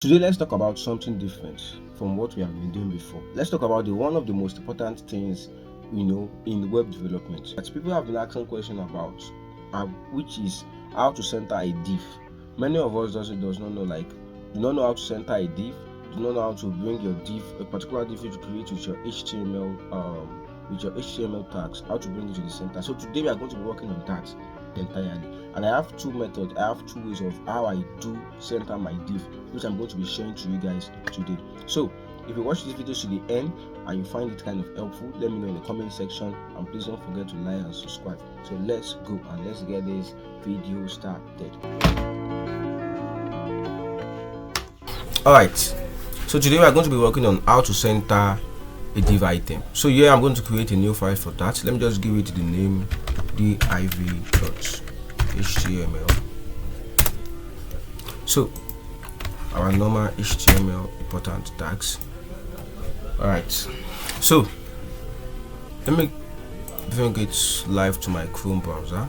Today, let's talk about something different from what we have been doing before. Let's talk about one of the most important things in web development that people have been asking questions about, which is how to center a div. Many of us do not know how to center a div, do not know how to bring your div, a particular div you create with your HTML tags, how to bring it to the center. So today we are going to be working on that entirely, and I have two methods. I have two ways of how I do center my div, which I'm going to be sharing to you guys today. So if you watch this video to the end and you find it kind of helpful, let me know in the comment section, and please don't forget to like and subscribe. So let's go and let's get this video started. Alright, so today we are going to be working on how to center a div item. So here I'm going to create a new file for that. Let me just give it the name div.html. So our normal HTML important tags. Alright, so let me bring it live to my Chrome browser.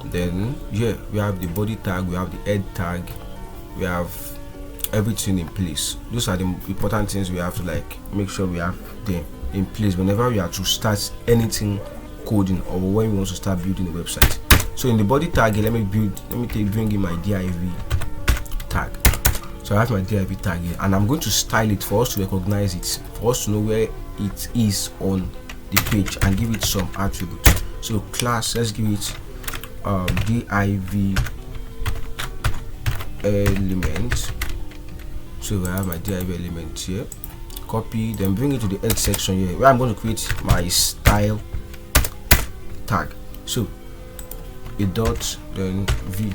Then here we have the body tag, we have the head tag, we have everything in place. Those are the important things we have to make sure we have them in place whenever we are to start anything coding or when we want to start building a website. So in the body tag, let me bring in my DIV tag. So I have my DIV tag here, and I'm going to style it for us to recognize it, for us to know where it is on the page, and give it some attributes. So class, let's give it DIV element. So I have my div element here. Copy, then bring it to the head section here, where I'm going to create my style tag. So a dot, then v,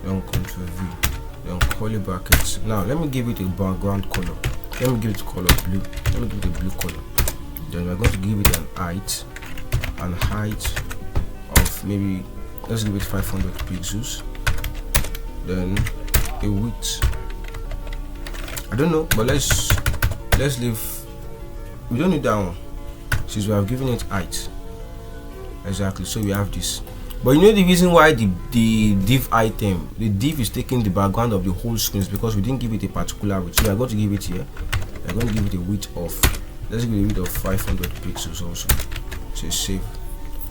then control v, then curly brackets. Now let me give it a background color. Let me give it color blue. Let me give it a blue color. Then we're going to give it an height of maybe, let's give it 500 pixels. Then a width, I don't know, but let's leave. We don't need that one since we have given it height. Exactly, so we have this. But you know the reason why the div is taking the background of the whole screen is because we didn't give it a particular width. So we are going to give it here. We are going to give it a width of, let's give it a width of 500 pixels also. So save.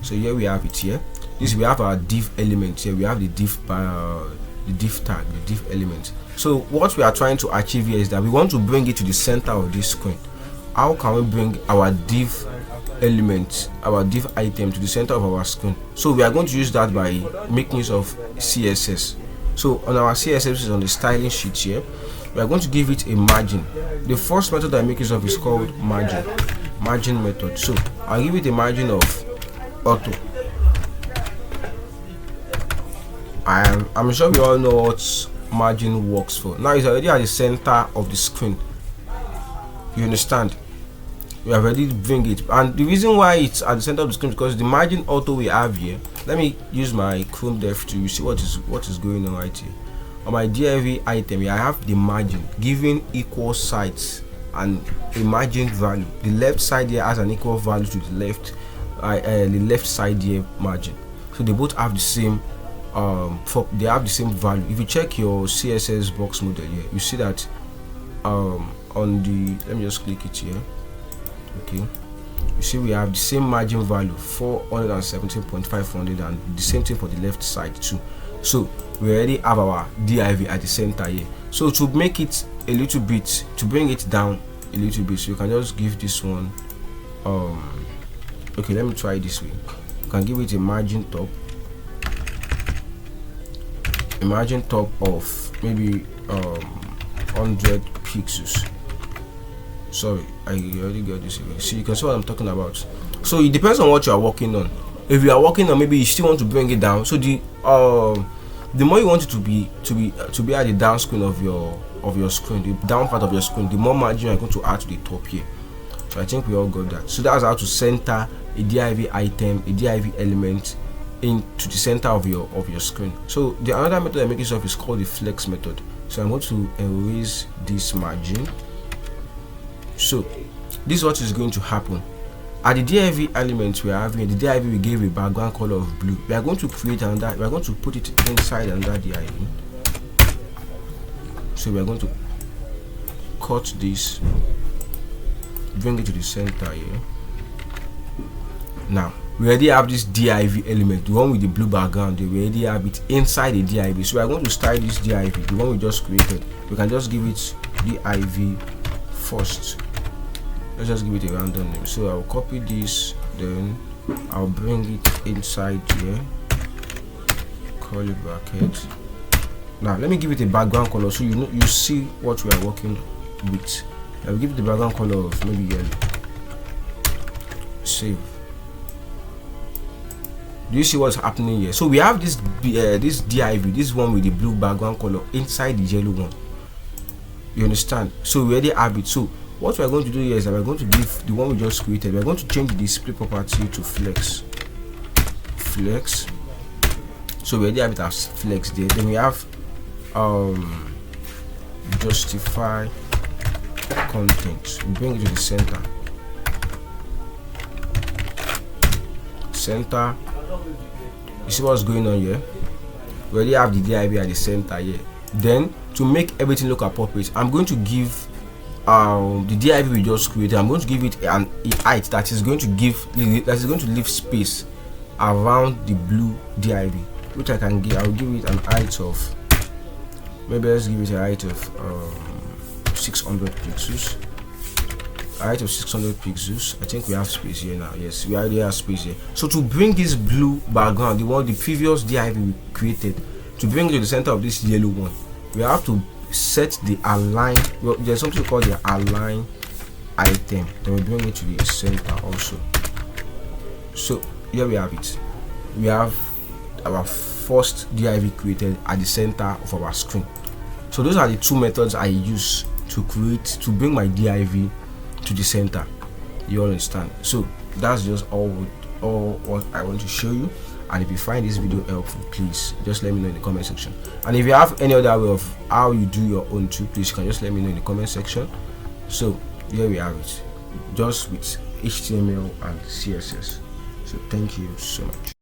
So here we have it here. This, we have our div element here. We have the div tag, the div element. So what we are trying to achieve here is that we want to bring it to the center of this screen. How can we bring our div element, our div item to the center of our screen? So we are going to use that by making use of CSS. So on our CSS, is on the styling sheet here, we are going to give it a margin. The first method I make use of is called margin method. So I'll give it a margin of auto. I'm sure we all know what margin works for. Now it's already at the center of the screen. You understand? We have already bring it, and the reason why it's at the center of the screen is because the margin auto we have here. Let me use my Chrome dev to see what is going on right here. On my div item here, I have the margin giving equal sides and a margin value. The left side here has an equal value to the left side here margin. So they both have the same they have the same value. If you check your CSS box model here, you see that on the, let me just click it here. Okay, you see we have the same margin value, 417.500, and the same thing for the left side too. So we already have our div at the center here. So to make it a little bit, to bring it down a little bit, so you can just give this one okay, let me try it this way. You can give it a margin top of maybe 100 pixels. Sorry, I already got this away. So you can see what I'm talking about. So it depends on what you are working on. If you are working on, maybe you still want to bring it down. So the more you want it to be at the down screen of your screen, the down part of your screen, the more margin you are going to add to the top here. So I think we all got that. So that's how to center a div item, a div element into the center of your screen. So the another method I make use of is called the flex method. So I'm going to erase this margin. So this is what is going to happen. At the div element we are having, the div we gave a background color of blue. We are going to create another, we are going to put it inside another div. So we are going to cut this, bring it to the center here. Now we already have this DIV element, the one with the blue background. We already have it inside the DIV. So we are going to style this DIV, the one we just created. We can just give it DIV first. Let's just give it a random name. So I'll copy this, then I'll bring it inside here, curly bracket. Now let me give it a background color so you see what we are working with. I'll give it the background color of maybe yellow. Save. Do you see what's happening here? So we have this this DIV, this one with the blue background color inside the yellow one. You understand? So we already have it. So what we're going to do here is that we're going to give the one we just created, we're going to change the display property to flex. So we already have it as flex there. Then we have justify content. We bring it to the center. You see what's going on here? We already have the DIV at the center here. Then to make everything look appropriate, I'm going to give the DIV we just created, I'm going to give it a height that is going to leave space around the blue DIV, which I can give. I'll give it an height of, maybe let's give it a height of 600 pixels. Height of 600 pixels. I think we have space here now. Yes, we already have space here. So to bring this blue background, the previous DIV we created, to bring it to the center of this yellow one, we have to set the align. Well, there's something called the align item. Then we bring it to the center also. So here we have it. We have our first DIV created at the center of our screen. So those are the two methods I use to bring my DIV to the center. You understand? So that's just all what I want to show you. And if you find this video helpful, please just let me know in the comment section. And if you have any other way of how you do your own too, please you can just let me know in the comment section. So here we have it, just with HTML and CSS. So thank you so much.